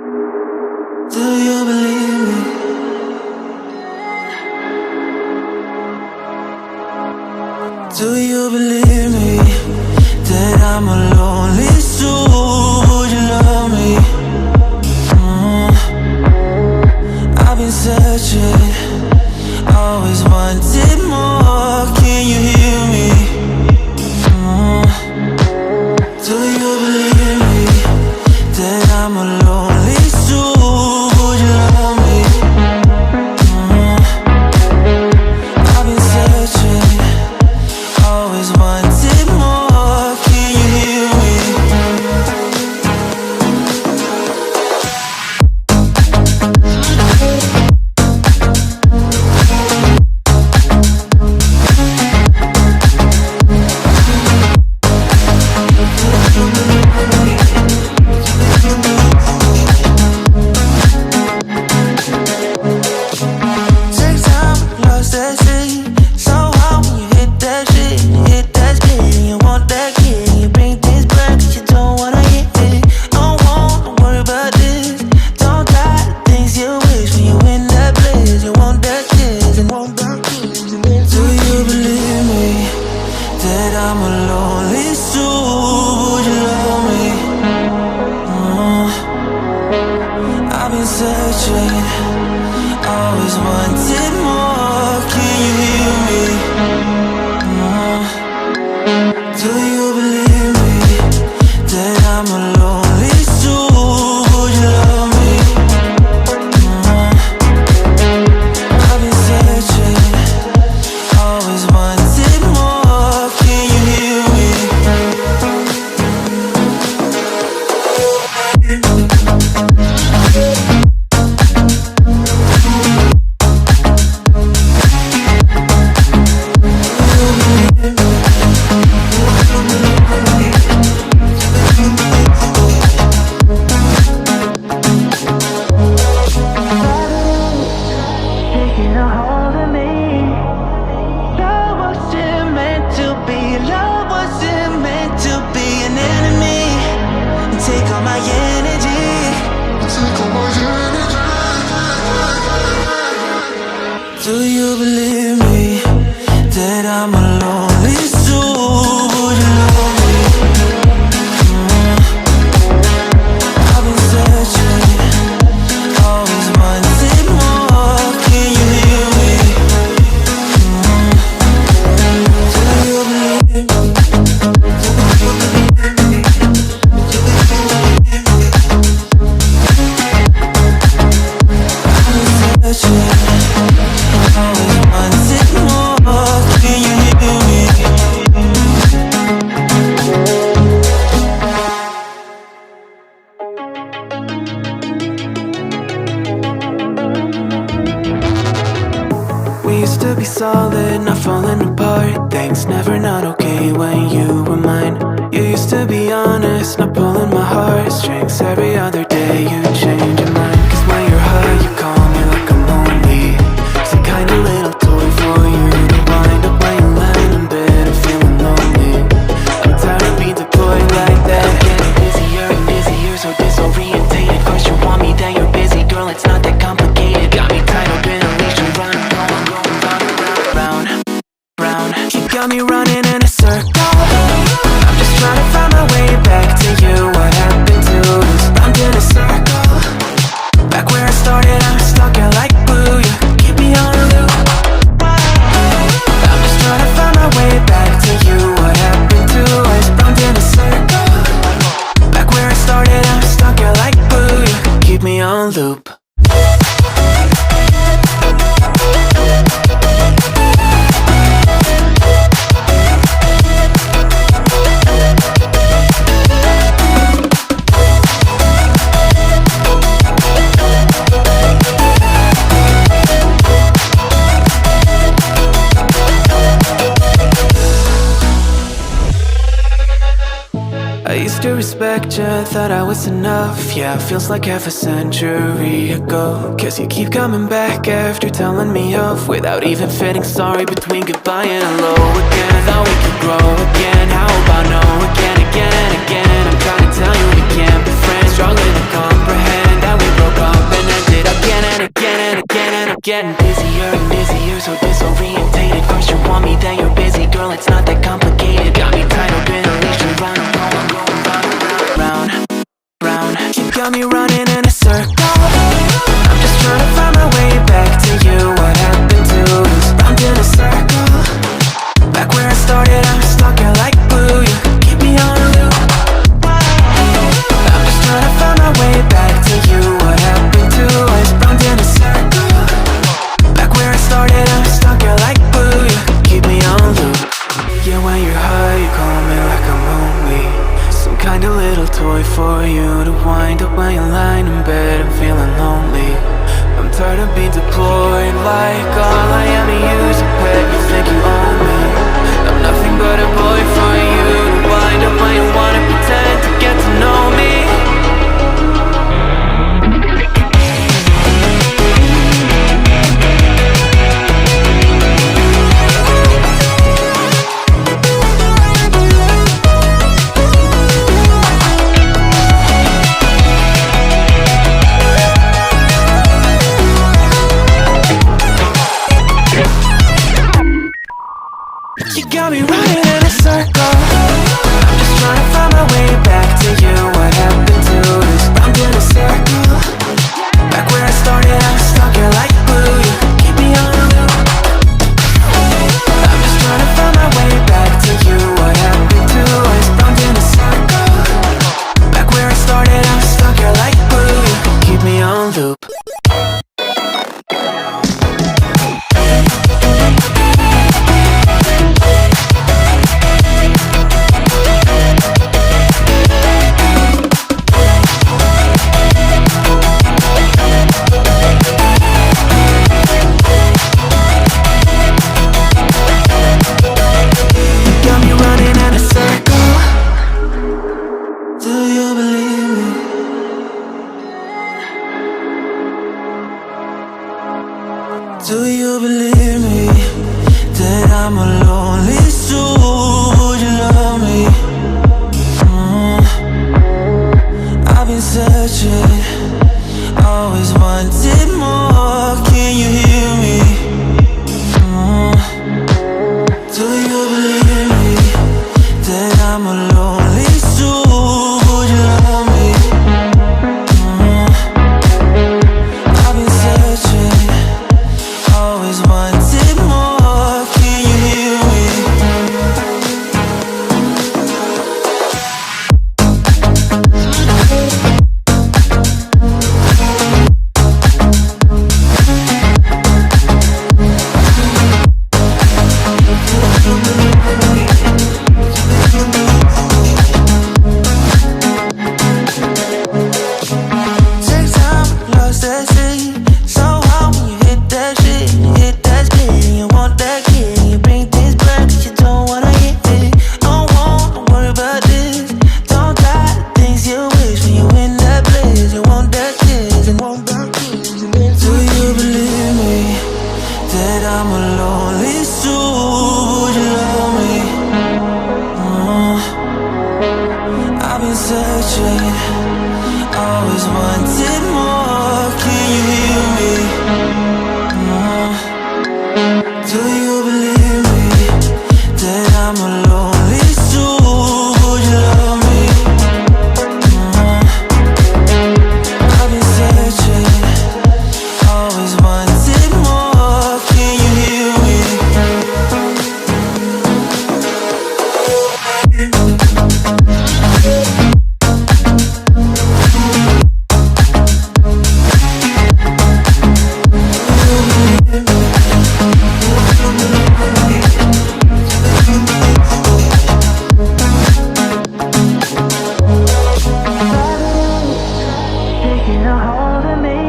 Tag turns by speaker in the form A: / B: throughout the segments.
A: Do you believe me? Do you believe me that I'm a lonely soul? Would you love me? I've been searching, always wanted more. Can you hear me? Do you believe me that I'm a lonely soul? Would you love me? I've been searching, always wanted more. Can you hear me? Take time, lost that shit. So hard when you hit that shit. Hit that split and you want that kid. You bring things back 'cause you don't wanna hit it. Don't worry about this. Don't die the things you wish when you in that place. You want that kiss and want that kiss. Do you believe me that I'm a lonely soul? Would you love me? I've been searching, always wanted more. Can you hear me? Do you believe me that I'm a lonely soul? Would you love me? I've been searching, always wanted more. Can you hear me? Taking a hold of me. Love wasn't meant to be. Love wasn't meant to be an enemy. Take all my energy. Take all my energy. Do you believe me that I'm a lonely soul? Would you love me? I've been searching, always wanted more. Can you hear me? Do you believe me? I've been searching, always wanted more. Can you hear me? We used to be solid, not falling apart. Things never not okay when you were mine. You used to be honest, not pulling my heartstrings. Every other day you change your mind. 'Cause when you're high you call me like I'm lonely. Some kind of little toy for you to wind up when you land in bed and feeling lonely. I'm tired of being deployed like that. Getting busier and busier, so disorientated. First you want me, then you're busy. Girl, it's not that complicated. Got me tied up in a leash and running, going round and round, round. You got me running in a circle. I'm just trying to find my way back to you. What happened to us? Round in a circle. Back where I started, I'm stuck in like glue. You keep me on a loop. I'm just trying to find my way back to you. What happened to us? Round in a circle. Back where I started, I'm stuck in like glue. You keep me on loop. I used to respect you, thought I was enough. Yeah, it feels like half a century ago. 'Cause you keep coming back after telling me off, without even feeling sorry between goodbye and hello again. Thought we could grow again, how about no again, again, again. I'm trying to tell you we can't be friends, struggling to comprehend that we getting busier and busier, so disorientated. First you want me, then you're busy. Girl, it's not that complicated. Got me tied up in a leash, round and round, I'm going round, round. You got me running in a circle. I'm just trying to find my way back to you. What happened to us? Round in a circle. Back where I started, I'm stuck here like glue. You keep me on a loop. I'm just trying to find my way back to you. What happened to us? Round in a circle. Back where I started, I'm stuck here like glue. You keep me on loop. Yeah, when you're high, you call me like a movie. Some kind of little toy for you to wind up when you're lying in bed and feeling lonely. I'm tired of being deployed, like all I am to you is a pet. You think you own me? I'm nothing but a boy for you to wind up when you wanna pretend to get to know me. You got me running in a circle. I'm just trying to find my way back to you. What happened to us? Round in a circle. Back where I started, I'm stuck here like glue. You keep me on a loop. I'm just trying to find my way back to you. What happened to us? Round in a circle. Back where I started, I'm stuck here like glue. You keep me on loop.
B: Do you believe me, that I'm a lonely soul? Would you love me? I've been searching, always wanted more. Can you hear me? Do you believe me, that I'm a lonely soul? Would you love me? I've been searching, always wanted more. Can you hear me? Takes time, lost at sea. So hard when you hit that shit, hit that split, and you want that kid. You bring things back 'cause you don't wanna hit it. Don't worry about this. Don't die the things you wish when you in that place. You want that kiss and want that kiss. Do you believe me, that I'm a lonely soul? Would you love me? I've been searching, always wanted more. Can you hear me? Do you believe me, that I'm a lonely soul? Would you love me? I've been searching, always wanted more. Can you hear me? Taking a hold of me.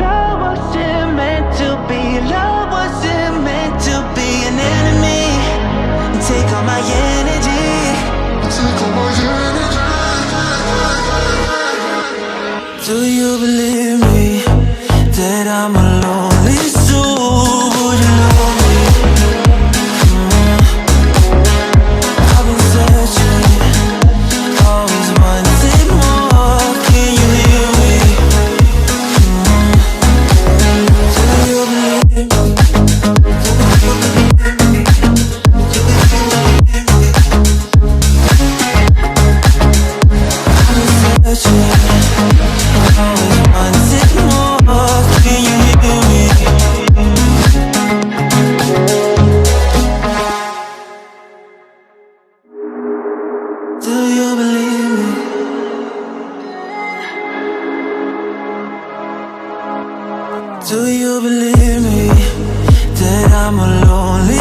B: Love wasn't meant to be. Love wasn't meant to be an enemy. Take all my energy. Take all my energy. Do you believe me, that I'm a lonely soul? Would you love me? I've been searching, always wanted more. Can you hear me? Do you believe me that I'm a lonely